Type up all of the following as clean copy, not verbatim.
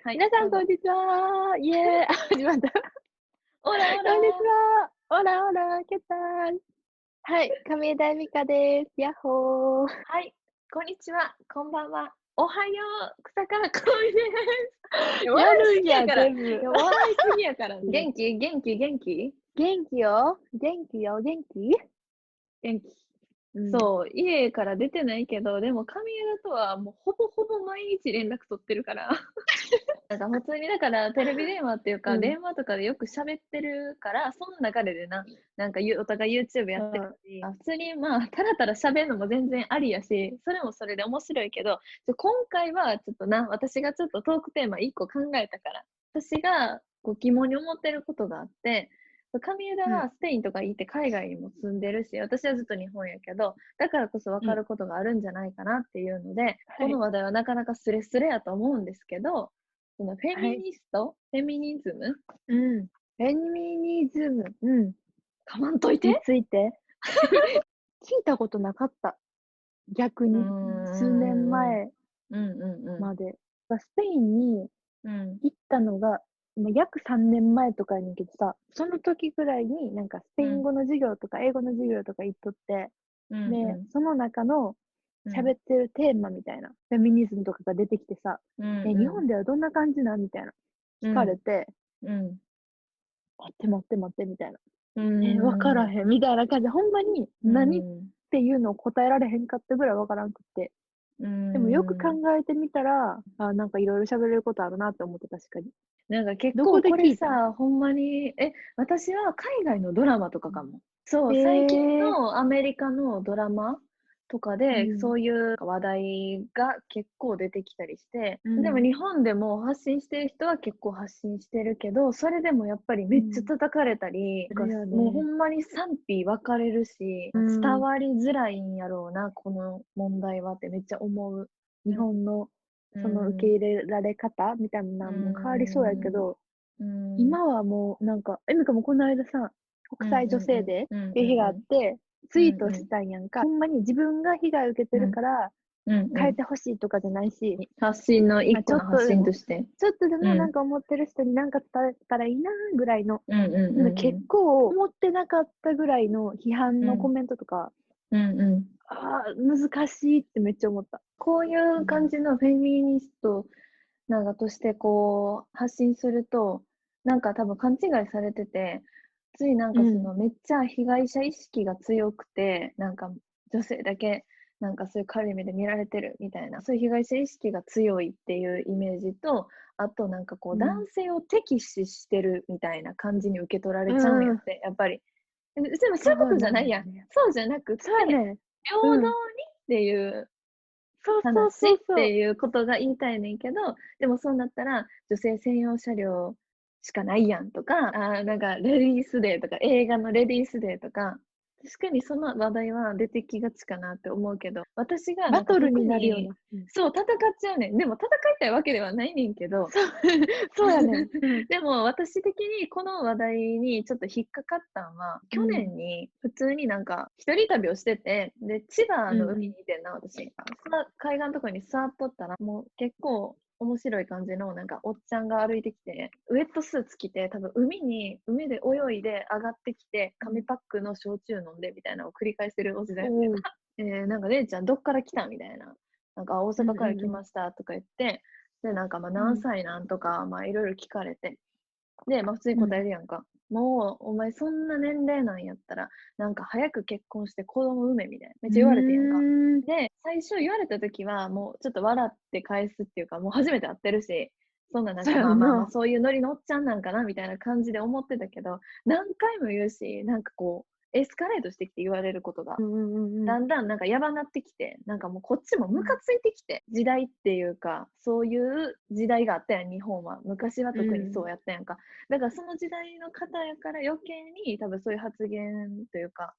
はい、皆さん、どうぞ。こんにちは。イエーイ。始まった。オラオラこんにちは。オラオラ、¿qué tal? はい、亀井大美香です。ヤッホー。はい、こんにちは、こんばんは。おはよう、草川こいです。いや、笑いすやるんや、ぎやから。い全部。や、笑いすぎやから。元気元気元気元気よ。元気よ、元気。元気。うん。そう、家から出てないけど、でも神枝とはもうほぼほぼ毎日連絡取ってるから。なんか普通にだからテレビ電話っていうか、うん。電話とかでよく喋ってるから、その流れでな、なんかお互い YouTube やってるし、普通にまあ、たらたら喋るのも全然ありやし、それもそれで面白いけど、今回はちょっとな、私がちょっとトークテーマ1個考えたから、私がこう疑問に思ってることがあって、上枝うん。はスペインとか行って海外にも住んでるし、私はずっと日本やけど、だからこそ分うん。かることがあるんじゃないかなっていうので、はい。この話題はなかなかスレスレやと思うんですけど、そのフェミはい。ニストフェミニズムうん。フェミニズム。うん。かまんといにて。ついて聞いたことなかった。逆うーに。数年ん。うん前うんうまで。スペインにん。うん。行ったのが、約3年前とかやねんけどさ、その時ぐらいになんかスペインうん。語の授業とか英語の授業とか行っとって、うんで、うその中のん。うん。喋ってるテーマみたいな、フェミニズムとかが出てきてさ、日うん本ではどんな感じなんみたいな、聞かれうん。て、うん。待って待って待ってみたいな。うわからん。へんみたいな感じで、ほんまにう何っん。ていうのを答えられへんかったぐらいわからんくって。うでもよく考ん。えてみたら、なんかいろいろ喋れることあるなって思って確かに。なんか結どこ構これで聞いたん？さ、ほんまに、私は海外のドラマとかかも。そう、最近へえ。のアメリカのドラマとかで、うん。そういう話題が結構出てきたりして、でもうん。日本でも発信してる人は結構発信してるけど、それでもやっぱりめっちゃうん。叩かれたり、あるよもうほね。んまに賛否分かれるし、うん。伝わりづらいんやろうな、この問題はってめっちゃ思う。日本のうその受けん。入れられ方みたいなうのも変わりそうやけん。ど、うん。今はもうなんか、エミカもこの間さ、うん国際女性うんデーっうん。ていう日があっうんて、ツイートしうんうん。たんやんか。ほんまに自分が被害を受けてうん。るからうんうん。変えてほしいとかじゃないし、発信の一ちょっ個の発とでも、信として。ちょっとでもなんうん。か思ってる人になんか伝えたらいいなぐらいの、うんうんうんう結ん。構思ってなかったぐらいの批判のコうん。メントとか、うんうん。難しいってめっちゃ思った。こういう感うん。じのフェミニストなんかとしてこう発信すると、なんか多分勘違いされてて、ついなんうん。かそのめっちゃ被害者意識が強くて、なんか女性だけなんかそういう軽い目で見られてるみたいな、そういう被害者意識が強いっていうイメージと、あとなんかこう男うん。性を敵視してるみたいな感じに受け取られちゃうんうん。やって、やっぱり。でもそういうことじゃそうなないやん。んね。そうじゃなくって、そうやね。平等にうん。っていうそうそう話ってそうそう。いうことが言いたいねんけど、でもそうなったら女性専用車両しかないやんとか、なんかレディースデーとか、映画のレディースデーとか、確かにその話題は出てきがちかなって思うけど、私がなんかバトル特に、になるような。うん。そう、戦っちゃうねん。でも戦いたいわけではないねんけど、そう、そうやねん。うん。でも私的にこの話題にちょっと引っかかったんは、去うん。年に普通になんか一人旅をしてて、で、千葉の海うんうん。にいてんな、私。海岸のとこに座っとったら、もう結構面白い感じのなんかおっちゃんが歩いてきて、ウェットスーツ着て、多分海で泳いで上がってきて、紙パックの焼酎飲んでみたいなのを繰り返してるおじさんやっておお。なんか姉ちゃんどっから来たみたいな。なんか大うん阪から来うんましたとか言って、で、なんかまあうん。何歳なんとか、まあいろいろ聞かれて。で、まあ普通にうん。答えるやんか。もう、お前そんな年齢なんやったら、なんか早く結婚して子供産めみたいな。めっうちゃ言われてんやんか。ーん。で、最初言われた時は、もうちょっと笑って返すっていうか、もう初めて会ってるし、そんななんそうかまあまあまあ、やんな。そういうノリのおっちゃんなんかなみたいな感じで思ってたけど、何回も言うし、なんかこう、エスカレートしてきて言われることが。うんうんうんうん。だんだんなんかやばなってきて、なんかもうこっちもうん。ムカついてきて、時代っていうか、そういう時代があったやん、日本は。昔は特にそうやったやんか。だからその時代の方やから余計に多分そういう発言というか、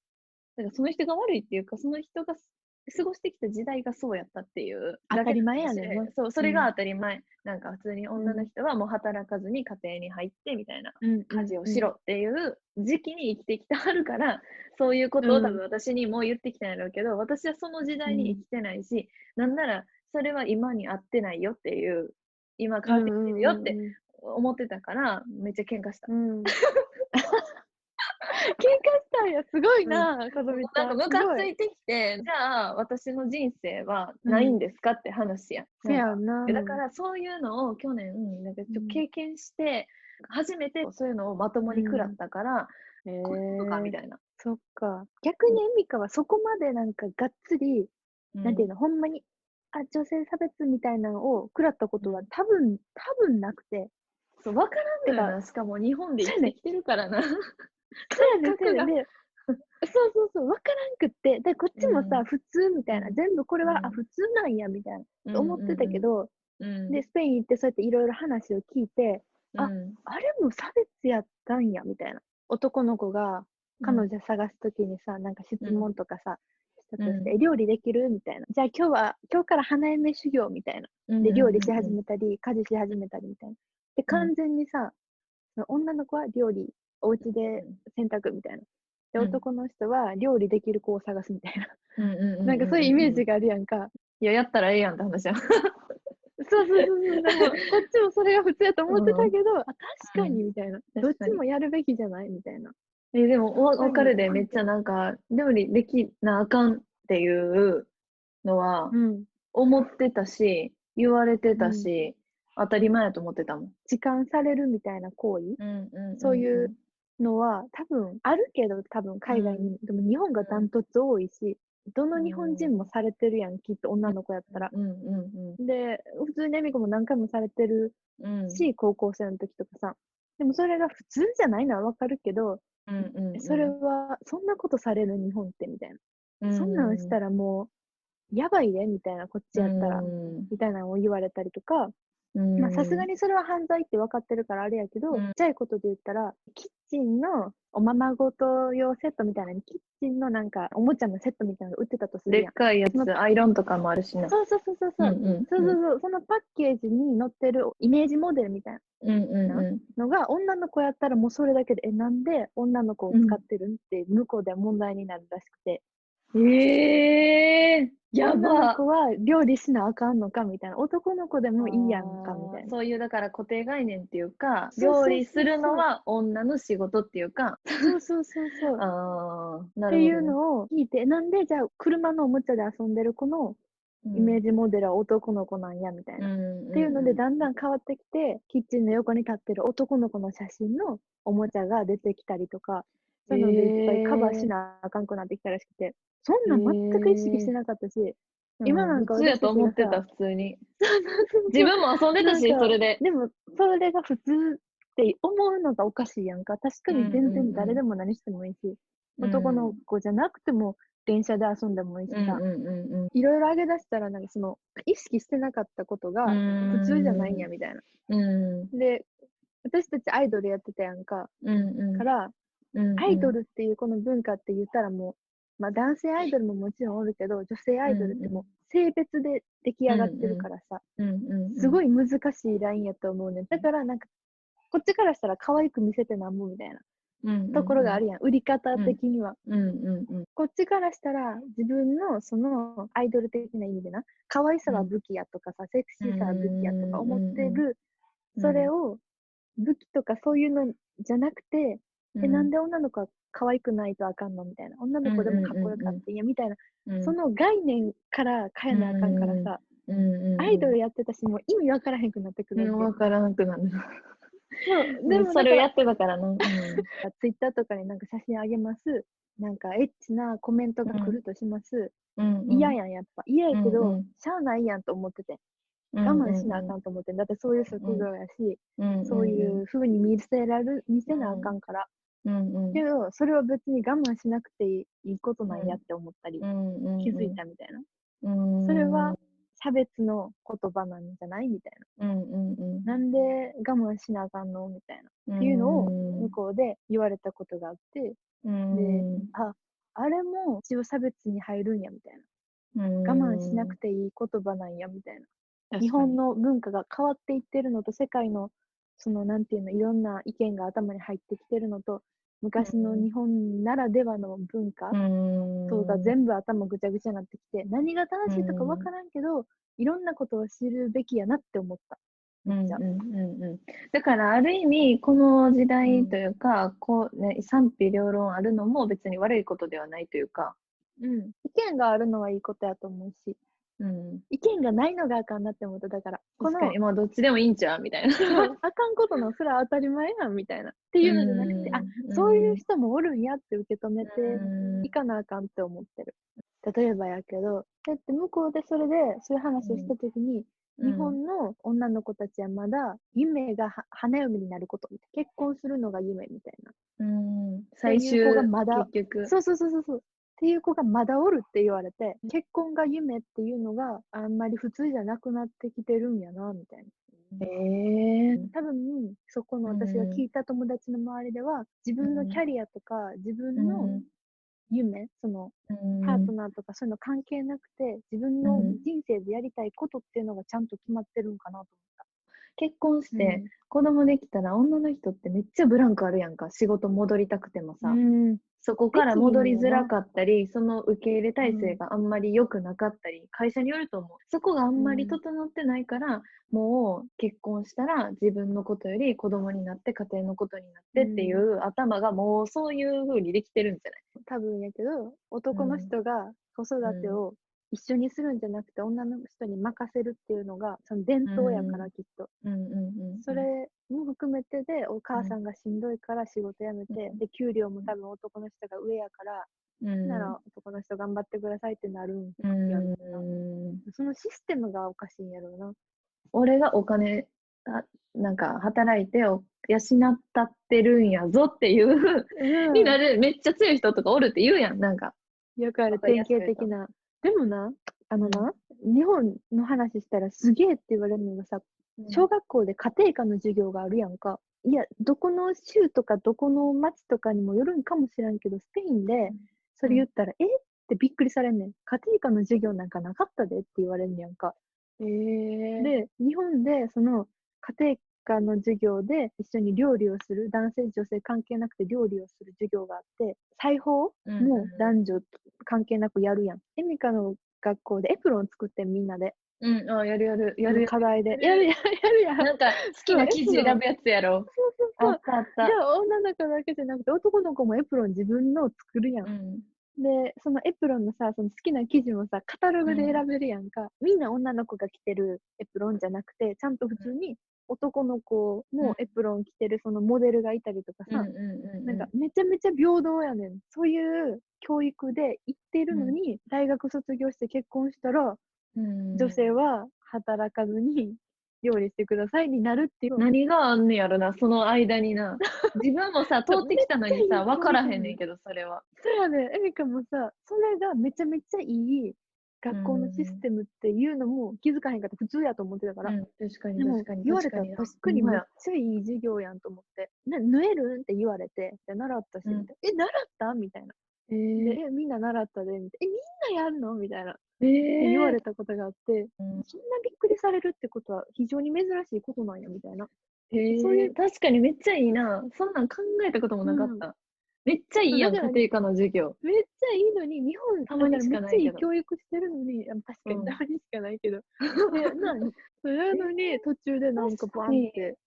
だからその人が悪いっていうか、その人が過ごしてきた時代がそうやったっていうだけなの当たり前かもしれない。やねんな。そう、そうん。れが当たり前。なんか普通に女のうん。人はもう働かずに家庭に入ってみたいな、うんう家事をんうん。しろっていう時期に生きてきてはるから、そういうことを多分うん。私にも言ってきたんやろうけど、私はその時うん。代に生きてないし、なんならそれは今に合ってないよっていう今変わってきてるよって思ってたから、めっちゃ喧嘩した。喧嘩したんや、すごいな、かずみちゃん。なんかムカついてきて、じゃあ私の人生はないんですかって話や。せやな。だからそういうのを去年、なんかちょっと経験して、初めてそういうのをまともに食らったから、こういうことかみたいな。そっか。逆にエミカはそこまでなんかがっつり、なんていうの、ほんまに、女性差別みたいなのを食らったことは多分なくて。そう、わからんのよな。しかも日本で生きてきてるからな。そうやね。そう、わからんくって。で、こっちもさ、普通みたいな。全部これは、普通なんや、みたいな。思ってたけど、で、スペイン行ってそうやっていろいろ話を聞いて、あれも差別やったんや、みたいな。男の子が彼女探すときにさ、なんか質問とかさ、したとして、料理できるみたいな。じゃあ今日から花嫁修行みたいな。で、料理し始めたり、家事し始めたりみたいな。で、完全にさ、女の子は料理、お家で洗濯みたいな。で、男の人は料理できる子を探すみたいな。なんかそういうイメージがあるやんか。いや、やったらええやんって話や。そう。でも、こっちもそれが普通やと思ってたけど、確かにみたいな。どっちもやるべきじゃないみたいな。でも、わかるで、めっちゃなんか、料理できなあかんっていうのは、思ってたし、言われてたし、当たり前やと思ってたもん。時間されるみたいな行為、そういうのは多分あるけど、多分海外に、でも日本がダントツ多いし、どの日本人もされてるやん、きっと女の子やったら。で、普通にエミコも何回もされてるし、高校生の時とかさ。でもそれが普通じゃないのはわかるけど、それは、そんなことされる日本ってみたいな。そんなんしたらもう、やばいでみたいな、こっちやったら、みたいなのを言われたりとか、まあさすがにそれは犯罪って分かってるからあれやけど、ちっちゃいことで言ったら、キッチンのおままごと用セットみたいな、キッチンのなんかおもちゃのセットみたいなの売ってたとするやん。でっかいやつ、アイロンとかもあるしな。そう。そのパッケージに載ってるイメージモデルみたいなのが、女の子やったらもうそれだけで、なんで女の子を使ってるんって向こうでは問題になるらしくて。やば。女の子は料理しなあかんのかみたいな。男の子でもいいやんかみたいな。そういうだから固定概念っていうか、料理するのは女の仕事っていうか。そう。っていうのを聞いて、なんでじゃあ車のおもちゃで遊んでる子のイメージモデルは男の子なんやみたいな。っていうのでだんだん変わってきて、キッチンの横に立ってる男の子の写真のおもちゃが出てきたりとか、そういうのでいっぱいカバーしなあかんくなってきたらしくて、そんなん全く意識してなかったし、今なんか普通やと思ってた、普通に。自分も遊んでたし、それで。でも、それが普通って思うのがおかしいやんか。確かに全然誰でも何してもいいし、男の子じゃなくても電車で遊んでもいいしさ、いろいろ上げ出したら、なんかその、意識してなかったことが普通じゃないんや、みたいな。で、私たちアイドルやってたやんか。から、アイドルっていうこの文化って言ったらもう、まあ男性アイドルももちろんおるけど、女性アイドルってもう性別で出来上がってるからさ、すごい難しいラインやと思うね。だからなんか、こっちからしたら可愛く見せてなんぼみたいなところがあるやん。売り方的には。こっちからしたら自分のそのアイドル的な意味でな、可愛さは武器やとかさ、セクシーさは武器やとか思ってる、それを武器とかそういうのじゃなくて、なんで女の子は可愛くないとあかんのみたいな。女の子でもかっこよかったんやみたいな。その概念から変えなあかんからさ、アイドルやってたし、もう意味わからへんくなってくるわけ。わからなくなる。そう、でもそれをやってたからな。ツイッターとかになんか写真あげます。なんかエッチなコメントが来るとします。嫌やん、やっぱ。嫌やけど、しゃあないやんと思ってて。我慢しなあかんと思って。だってそういう職業やし、そういう風に見せなあかんから。けど、それは別に我慢しなくていいことなんやって思ったり、気づいたみたいな。それは差別の言葉なんじゃないみたいな。なんで我慢しなあかんのみたいな。っていうのを向こうで言われたことがあって、で、あれも一応差別に入るんやみたいな。我慢しなくていい言葉なんやみたいな。日本の文化が変わっていってるのと、世界のそのなんていうの、いろんな意見が頭に入ってきてるのと、昔の日本ならではの文化とが全部頭ぐちゃぐちゃになってきて、何が正しいとか分からんけど、いろんなことを知るべきやなって思った。だからある意味この時代というか、こうね、賛否両論あるのも別に悪いことではないというか、意見があるのはいいことやと思うし、意見がないのがあかんなって思った。だから確かにまあどっちでもいいんちゃうみたいな。あかんことのそれは当たり前やんみたいなっていうのじゃなくて、そういう人もおるんやって受け止めていかなあかんって思ってる。例えばやけど、だって向こうでそれでそういう話をしたときに、日本の女の子たちはまだ夢が花嫁になること、結婚するのが夢みたいな。最終子がまだ結局。そうっていう子がまだおるって言われて、結婚が夢っていうのがあんまり普通じゃなくなってきてるんやなみたいな。多分そこの私が聞いた友達の周りでは、自分のキャリアとか自分の夢、そのパートナーとかそういうの関係なくて、自分の人生でやりたいことっていうのがちゃんと決まってるんかなと思った。結婚して子供できたら女の人ってめっちゃブランクあるやんか。仕事戻りたくてもさ。そこから戻りづらかったり、その受け入れ体制があんまり良くなかったり、会社によると思う。そこがあんまり整ってないから、もう結婚したら自分のことより子供になって家庭のことになってっていう頭がもうそういう風にできてるんじゃない？多分やけど、男の人が子育てを一緒にするんじゃなくて、女の人に任せるっていうのが、その伝統やからきっと。それも含めてで、お母さんがしんどいから仕事辞めて、で、給料も多分男の人が上やから、なら男の人頑張ってくださいってなるんやろな。そのシステムがおかしいんやろうな。俺がお金、なんか働いて養ったってるんやぞっていうになる、めっちゃ強い人とかおるって言うやん、なんか。よくある典型的な。でもな、日本の話したらすげえって言われるのがさ、小学校で家庭科の授業があるやんか。いや、どこの州とかどこの町とかにもよるんかもしれんけど、スペインでそれ言ったら、ってびっくりされんねん。家庭科の授業なんかなかったでって言われんやんか。で、日本でその家庭科の授業で一緒に料理をする、男性女性関係なくて料理をする授業があって、裁縫も男女関係なくやるやん。エミカの学校でエプロン作ってみんなで。やる課題で。やるやん。なんか好きな生地選ぶやつやろ。あった。じゃあ女の子だけじゃなくて男の子もエプロン自分の作るやん。で、そのエプロンのさ、その好きな生地もさ、カタログで選べるやんか。みんな女の子が着てるエプロンじゃなくて、ちゃんと普通に男の子もエプロン着てるそのモデルがいたりとかさ、なんかめちゃめちゃ平等やねん。そういう教育で行ってるのに、大学卒業して結婚したら、女性は働かずに料理してくださいになるっていう。何があんねやろな、その間にな。自分もさ、通ってきたのにさ、分からへんねんけど、それは。そうやね、エミカもさ、それがめちゃめちゃいい学校のシステムっていうのも気づかへんかった。普通やと思ってたから。確かにでも言われたら確かにめっちゃいい授業やんと思って。縫えるんって言われて、習ったし、みたいな。習ったみたいな。で、みんな習ったで、みたいな。みんなやるのみたいな。って言われたことがあって、そんなびっくりされるってことは非常に珍しいことなんや、みたいな。そういう確かにめっちゃいいな。そんなん考えたこともなかった。めっちゃいいやん、家庭科の授業。めっちゃいいのに、日本たまにしかないけど。めっちゃいい教育してるのに、確かにたまにしかないけど。それなのに、途中でなんかバンって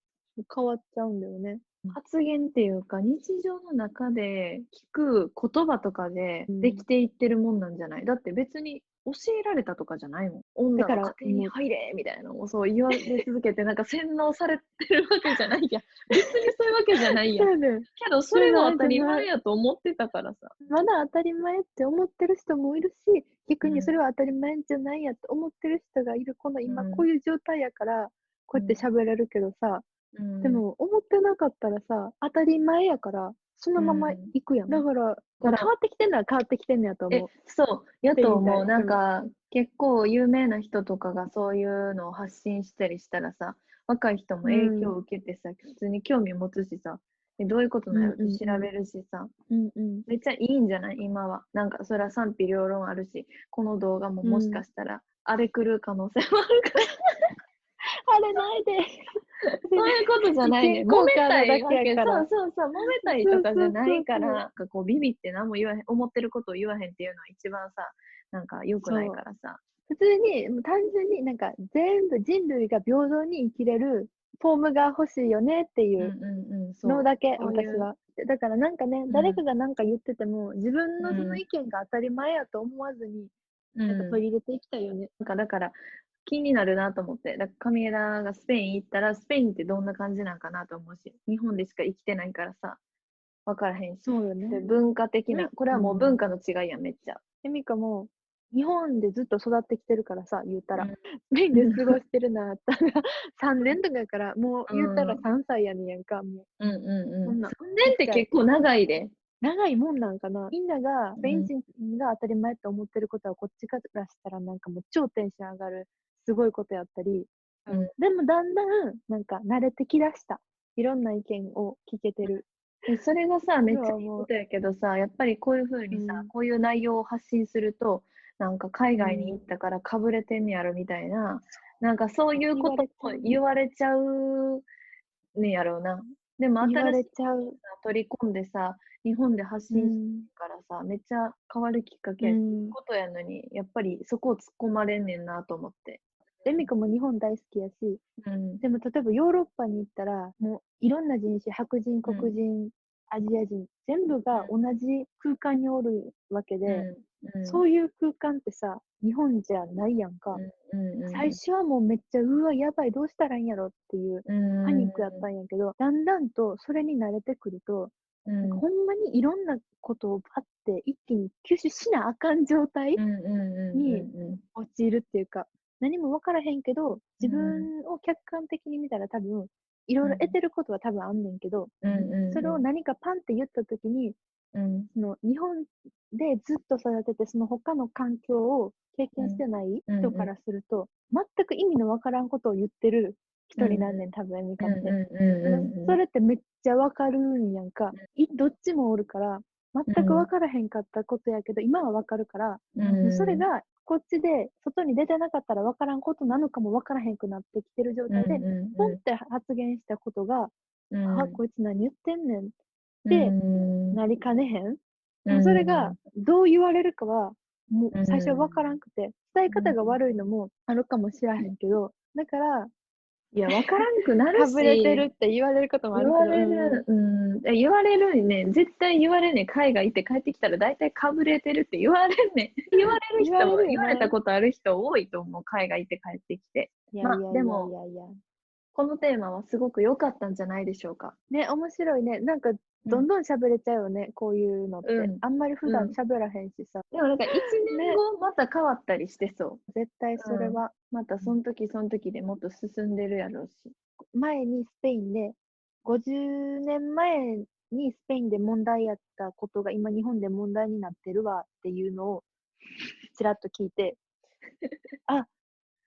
変わっちゃうんだよね。発言っていうか、日常の中で聞く言葉とかでできていってるもんなんじゃない？だって別に教えられたとかじゃないもん。女は家庭に入れみたいなのをそう言われ続けて、なんか洗脳されてるわけじゃないやん。別にそういうわけじゃないやん。けどそれは当たり前やと思ってたからさ。まだ当たり前って思ってる人もいるし、逆にそれは当たり前じゃないやって思ってる人がいる、この今こういう状態やから、こうやって喋れるけどさ、でも思ってなかったらさ、当たり前やから、そのまま行くやん。だから、変わってきてんのは変わってきてんのやと思う。そう、やと思う。なんか、結構有名な人とかがそういうのを発信したりしたらさ、若い人も影響を受けてさ、普通に興味持つしさ、どういうことなのって調べるしさ、めっちゃいいんじゃない今は。なんか、それは賛否両論あるし、この動画ももしかしたら、あれ来る可能性もあるから。あれないで。そういうことじゃないね。揉めたいわけ。そう、揉めたいとかじゃないから、なんかこうビビって何も言わへん、思ってることを言わへんっていうのは一番さ、なんか良くないからさ。普通に、もう単純になんか全部人類が平等に生きれるフォームが欲しいよねっていうのだけ、そういう、私は。だからなんかね、誰かがなんか言ってても、自分のその意見が当たり前やと思わずに、なんか取り入れていきたいよね。だから気になるなと思って、だから上枝がスペイン行ったら、スペインってどんな感じなんかなと思うし、日本でしか生きてないからさ、分からへんし。そうよね。で文化的な、これはもう文化の違いやん、めっちゃ。エミカも、日本でずっと育ってきてるからさ、言うたら。スペインで過ごしてるなったら、3年とかやから、もう言うたら3歳やねんやんか、もう。3年って結構長いで。長いもんなんかな。みんなが、スペイン人が当たり前と思ってることは、こっちからしたらなんかもう超テンション上がる、すごいことやったり。でもだんだん、なんか慣れてきだした。いろんな意見を聞けてる。それがさ、めっちゃいいことやけどさ、やっぱりこういう風にさ、こういう内容を発信すると、なんか海外に行ったからかぶれてんねやろみたいな、なんかそういうことを言われちゃうねやろうな。でも新しいこと取り込んでさ、日本で発信してからさ、めっちゃ変わるきっかけやことやのに、やっぱりそこを突っ込まれんねんなと思って。エミカも日本大好きやし、でも例えばヨーロッパに行ったら、もういろんな人種、白人、黒人、アジア人、全部が同じ空間におるわけで、そういう空間ってさ、日本じゃないやんか。最初はもうめっちゃ、うわ、やばい、どうしたらいいんやろっていうパニックやったんやけど、だんだんとそれに慣れてくると、なんかほんまにいろんなことをパッて一気に吸収しなあかん状態に陥るっていうか、何も分からへんけど、自分を客観的に見たら多分、いろいろ得てることは多分あんねんけど、それを何かパンって言ったときに、その日本でずっと育てて、その他の環境を経験してない人からすると、全く意味のわからんことを言ってる人になんねん、多分、エミカって。それってめっちゃわかるんやんか。どっちもおるから、全くわからへんかったことやけど、今はわかるから、それがこっちで外に出てなかったら分からんことなのかも分からへんくなってきてる状態で、ポンって発言したことが、あ、こいつ何言ってんねんってなりかねへん。もうそれがどう言われるかは、もう最初は分からんくて、伝え方が悪いのもあるかもしれへんけど、だから、いや、分からんくなるし。かぶれてるって言われることもあるけど。言われるね。絶対言われんねん。海外行って帰ってきたら大体かぶれてるって言われんねん。言われる人も、言われたことある人多いと思う。海外行って帰ってきて。まあ、でも、このテーマはすごく良かったんじゃないでしょうか。ね、面白いね。なんか、どんどん喋れちゃうよね、こういうのって。あんまり普段喋らへんしさ。でもなんか1年後また変わったりしてそう。絶対それは。またその時その時でもっと進んでるやろうし。前にスペインで、50年前にスペインで問題やったことが今日本で問題になってるわっていうのをちらっと聞いて、あ、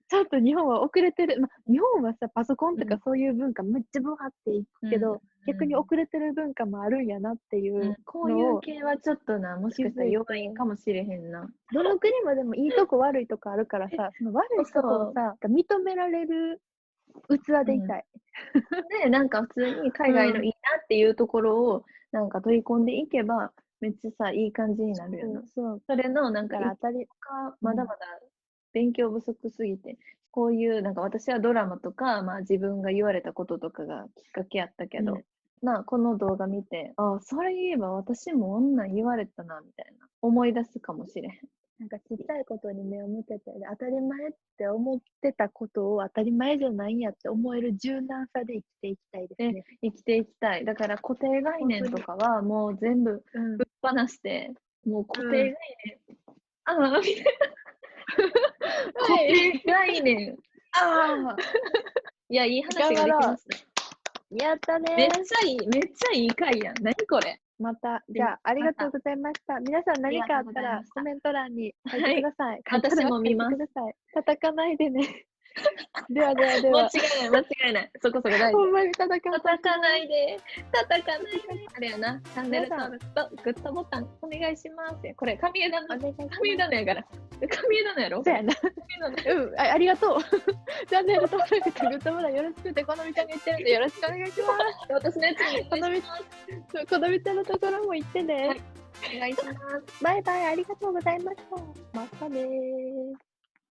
ちょっと日本は遅れてる。日本はさ、パソコンとかそういう文化めっちゃ分張っていくけど、逆に遅れてる文化もあるんやなっていう、こういう系はちょっとな、もしかしたら弱いかもしれへんな。どの国もでもいいとこ悪いとこあるからさ、その悪いとこをさ、認められる器でいたい。で、なんか普通に海外のいいなっていうところをなんか取り込んでいけば、めっちゃさ、いい感じになるよな。それのなんかまだまだ勉強不足すぎて、こういうなんか私はドラマとか、まあ自分が言われたこととかがきっかけやったけど、この動画見て、あ、それ言えば私も女言われたな、みたいな。思い出すかもしれへん。なんかちっちゃいことに目を向けて、当たり前って思ってたことを当たり前じゃないんやって思える柔軟さで生きていきたいですね。生きていきたい。だから固定概念とかはもう全部ぶっ放して、もう固定概念、ああ、みたいな。固定概念。ああ。いや、いい話ができました。やったね。めっちゃいい回やん。何これ。また、じゃあ、ありがとうございました。皆さん何かあったらコメント欄に書いてください。私も見ます。叩かないでね。では。間違いない。そこ大事。ほんまに叩かないで。あれやな。チャンネル登録とグッドボタンお願いします。これ、神枝のやから。神枝のやろ？そうやな。ありがとう。チャンネル登録とグッドボタンよろしくて、このみちゃんが言ってるんでよろしくお願いします。私のやつにこのみちゃんのところも行ってね。お願いします。バイバイ、ありがとうございました。またねー。